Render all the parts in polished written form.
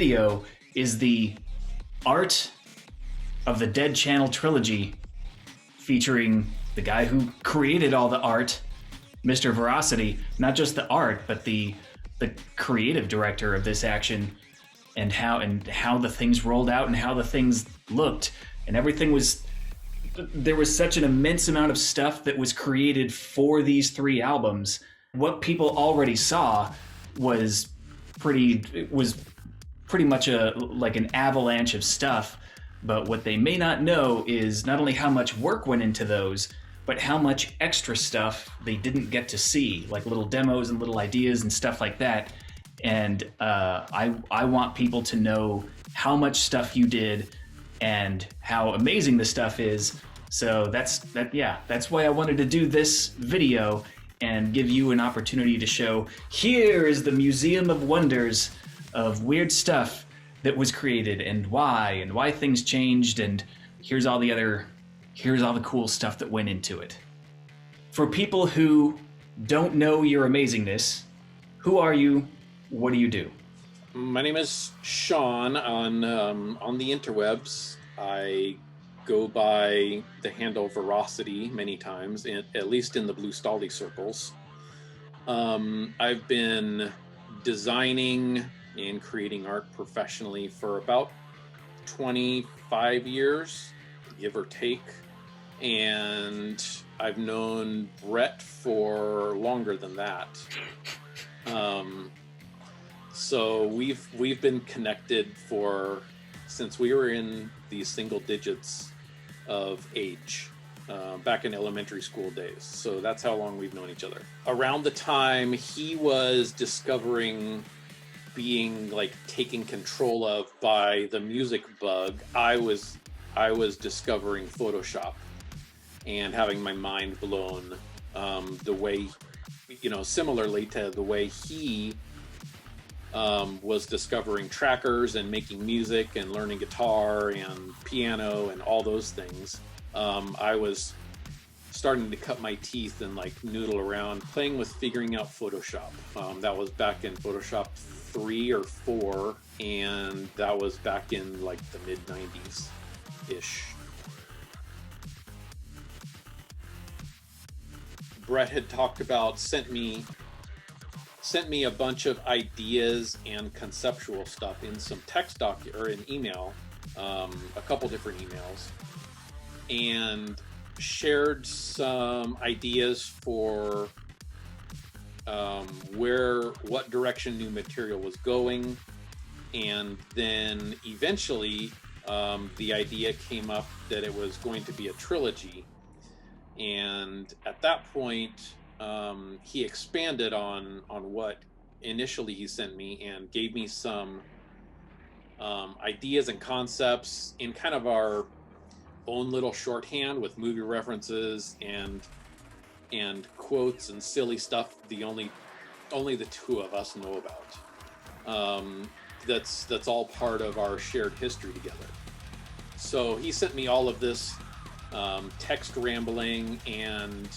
video is the art of the Dead Channel Trilogy, featuring the guy who created all the art, Mr. Virocity. Not just the art, but the creative director of this action, and how the things rolled out and how the things looked, and everything was. There was such an immense amount of stuff that was created for these 3 albums. What people already saw was pretty much like an avalanche of stuff. But what they may not know is not only how much work went into those, but how much extra stuff they didn't get to see, like little demos and little ideas and stuff like that. And I want people to know how much stuff you did and how amazing the stuff is. So that's why I wanted to do this video and give you an opportunity to show, here is the Museum of Wonders of weird stuff that was created and why things changed, and here's all the cool stuff that went into it. For people who don't know your amazingness, who are you? What do you do? My name is Sean on the interwebs. I go by the handle Virocity many times, at least in the Blue Stahli circles. I've been designing and creating art professionally for about 25 years, give or take. And I've known Brett for longer than that. So we've been connected since we were in the single digits of age, back in elementary school days. So that's how long we've known each other. Around the time he was discovering being like taken control of by the music bug, I was discovering Photoshop and having my mind blown, the way, similarly to the way he was discovering trackers and making music and learning guitar and piano and all those things. I was starting to cut my teeth and like noodle around playing with figuring out Photoshop. That was back in Photoshop 3 or 4, and that was back in like the mid 90s ish. Brett had talked about, sent me a bunch of ideas and conceptual stuff in some text or an email, a couple different emails, and shared some ideas for what direction new material was going. And then eventually the idea came up that it was going to be a trilogy. And at that point, he expanded on what initially he sent me and gave me some ideas and concepts in kind of our own little shorthand with movie references and quotes and silly stuff only the 2 of us know about. That's all part of our shared history together. So he sent me all of this text rambling, and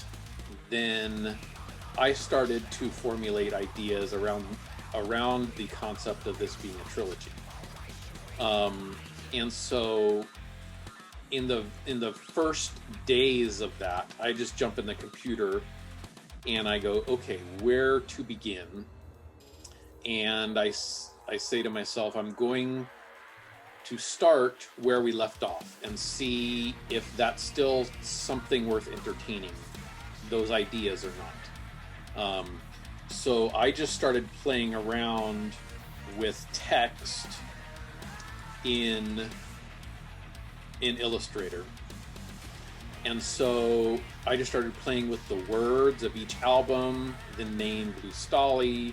then I started to formulate ideas around the concept of this being a trilogy. And so in the first days of that, I just jump in the computer and I go, okay, where to begin? And I say to myself, I'm going to start where we left off and see if that's still something worth entertaining, those ideas or not. So I just started playing around with text in Illustrator. And so I just started playing with the words of each album, the name Blue Stahli.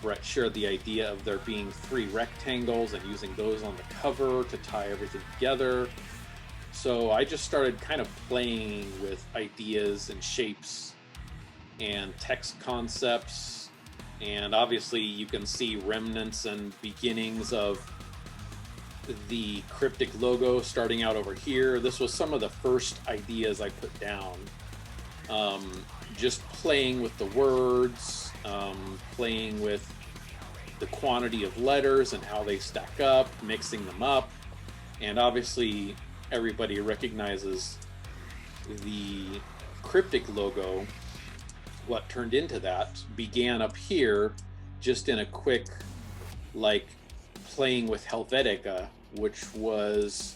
Brett shared the idea of there being 3 rectangles and using those on the cover to tie everything together. So I just started kind of playing with ideas and shapes and text concepts. And obviously you can see remnants and beginnings of the cryptic logo starting out over here. This was some of the first ideas I put down. Just playing with the words, playing with the quantity of letters and how they stack up, mixing them up. And obviously everybody recognizes the cryptic logo. What turned into that began up here, just in a quick, like, playing with Helvetica, which was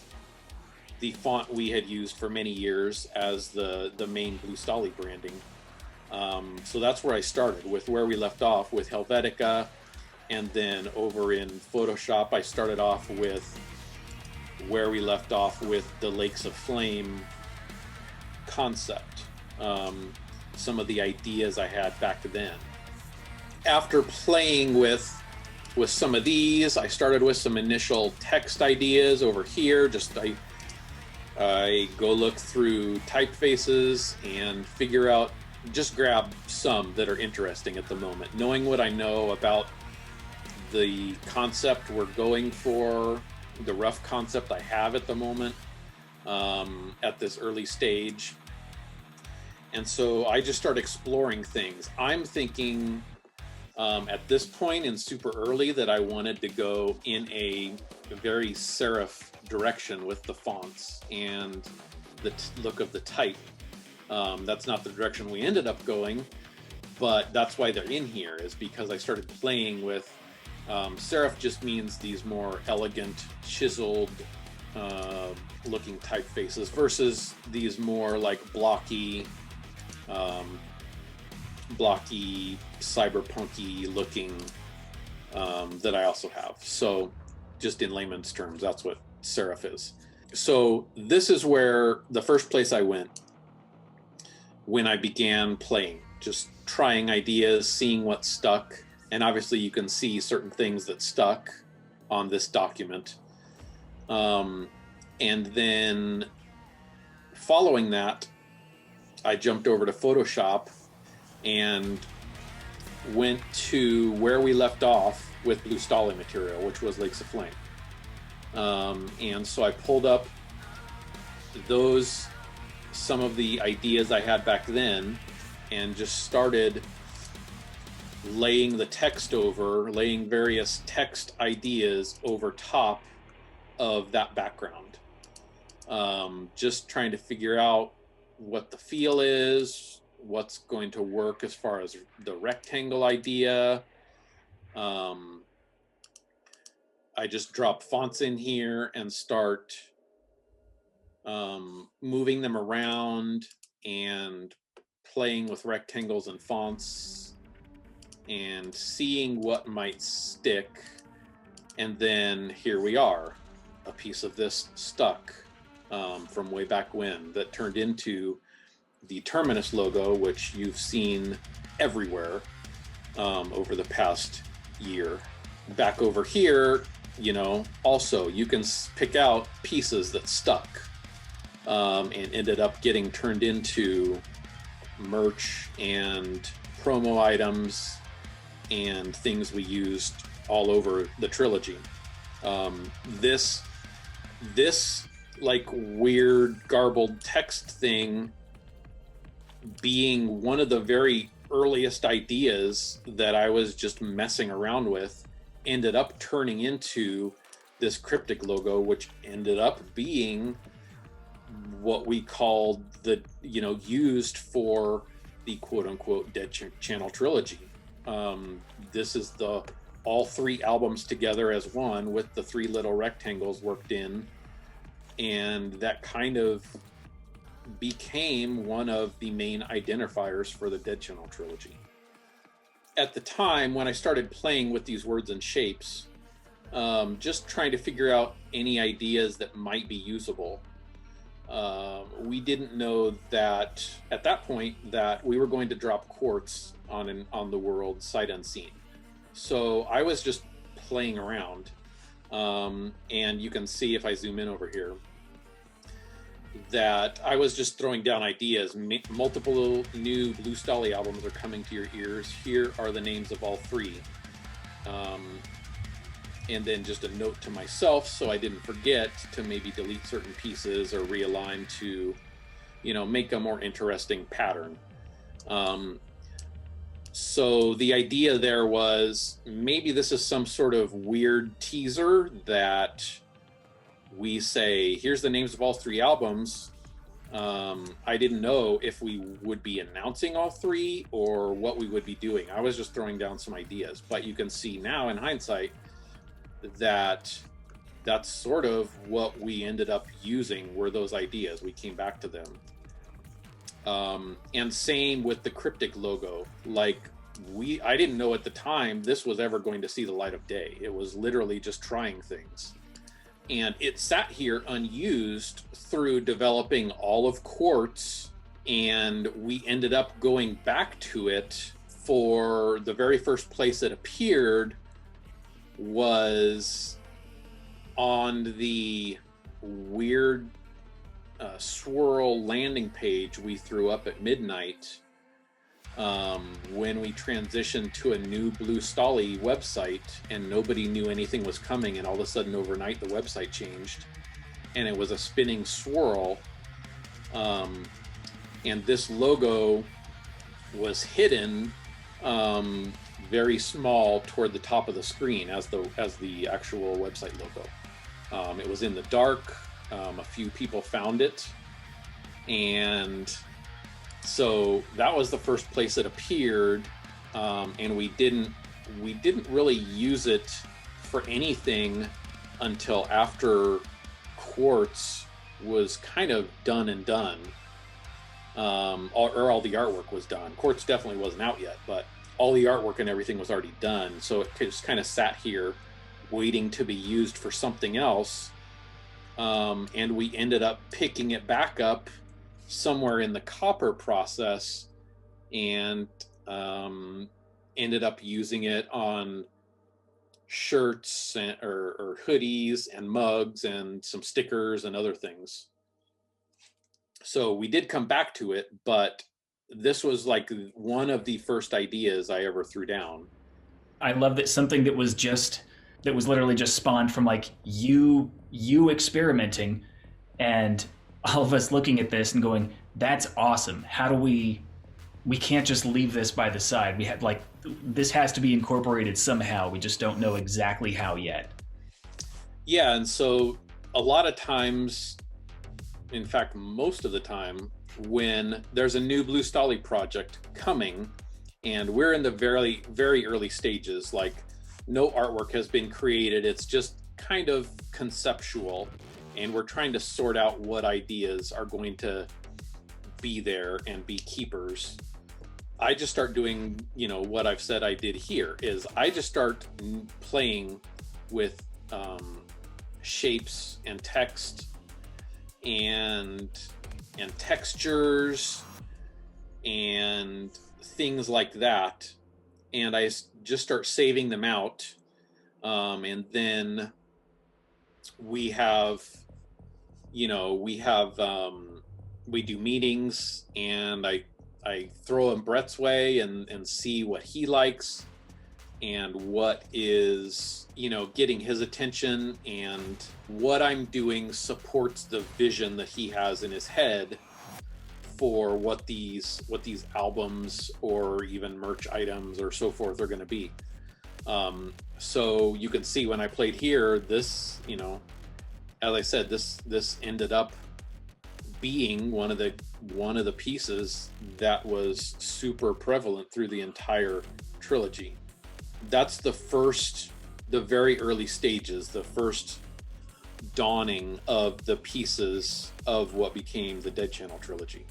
the font we had used for many years as the main Blue Stahli branding. So that's where I started, with where we left off with Helvetica, and then over in Photoshop I started off with where we left off with the Lakes of Flame concept. Some of the ideas I had back then. After playing with some of these, I started with some initial text ideas over here. Just I go look through typefaces and figure out, just grab some that are interesting at the moment. Knowing what I know about the concept we're going for, the rough concept I have at the moment, at this early stage. And so I just start exploring things. I'm thinking at this point in super early that I wanted to go in a very serif direction with the fonts and the look of the type. That's not the direction we ended up going, but that's why they're in here, is because I started playing with serif. Just means these more elegant, chiseled looking typefaces versus these more like blocky, cyberpunky looking that I also have. So just in layman's terms, that's what serif is. So this is where the first place I went when I began playing, just trying ideas, seeing what stuck. And obviously you can see certain things that stuck on this document. And then following that, I jumped over to Photoshop and went to where we left off with Blue Stahli material, which was Lakes of Flame. And so I pulled up some of the ideas I had back then, and just started laying the text over, laying various text ideas over top of that background. Just trying to figure out what the feel is, what's going to work as far as the rectangle idea. I just drop fonts in here and start moving them around and playing with rectangles and fonts and seeing what might stick. And then here we are, a piece of this stuck from way back when, that turned into the Terminus logo, which you've seen everywhere over the past year. Back over here, you know, also you can pick out pieces that stuck and ended up getting turned into merch and promo items and things we used all over the trilogy. This like weird garbled text thing being one of the very earliest ideas that I was just messing around with, ended up turning into this cryptic logo, which ended up being what we called the, you know, used for the quote-unquote Dead Channel trilogy. This is the all three albums together as one, with the three little rectangles worked in, and that kind of became one of the main identifiers for the Dead Channel trilogy. At the time when I started playing with these words and shapes, just trying to figure out any ideas that might be usable, we didn't know that at that point that we were going to drop quartz on the world sight unseen. So I was just playing around, and you can see if I zoom in over here that I was just throwing down ideas. Multiple new Blue Stahli albums are coming to your ears. Here are the names of all three. And then just a note to myself so I didn't forget to maybe delete certain pieces or realign to, you know, make a more interesting pattern. So the idea there was maybe this is some sort of weird teaser that we say, here's the names of all 3 albums. I didn't know if we would be announcing all 3 or what we would be doing. I was just throwing down some ideas, but you can see now in hindsight that that's sort of what we ended up using were those ideas. We came back to them. And same with the cryptic logo. Like I didn't know at the time this was ever going to see the light of day. It was literally just trying things. And it sat here unused through developing all of Quartz, and we ended up going back to it for the very first place it appeared was on the weird swirl landing page we threw up at midnight when we transitioned to a new Blue Stahli website, and nobody knew anything was coming, and all of a sudden overnight the website changed and it was a spinning swirl, and this logo was hidden very small toward the top of the screen as the actual website logo. It was in the dark. A few people found it, and so that was the first place it appeared, and we didn't really use it for anything until after Quartz was kind of done, or all the artwork was done. Quartz definitely wasn't out yet, but all the artwork and everything was already done, so it just kind of sat here waiting to be used for something else. And we ended up picking it back up somewhere in the copper process, and ended up using it on shirts or hoodies and mugs and some stickers and other things. So we did come back to it, but this was like one of the first ideas I ever threw down. I love that something that was literally just spawned from like you experimenting and all of us looking at this and going, that's awesome. How do we can't just leave this by the side. We had like, this has to be incorporated somehow. We just don't know exactly how yet. Yeah. And so a lot of times, in fact, most of the time, when there's a new Blue Stahli project coming and we're in the very, very early stages, like no artwork has been created, it's just kind of conceptual, and we're trying to sort out what ideas are going to be there and be keepers. I just start doing, what I've said I did here is I just start playing with shapes and text and textures and things like that, and I just start saving them out, and then we have we do meetings, and I throw him Brett's way and see what he likes and what is getting his attention, and what I'm doing supports the vision that he has in his head for what these albums or even merch items or so forth are going to be. So you can see when I played here, this, as I said, this ended up being one of the pieces that was super prevalent through the entire trilogy. That's the very early stages, the first dawning of the pieces of what became the Dead Channel trilogy.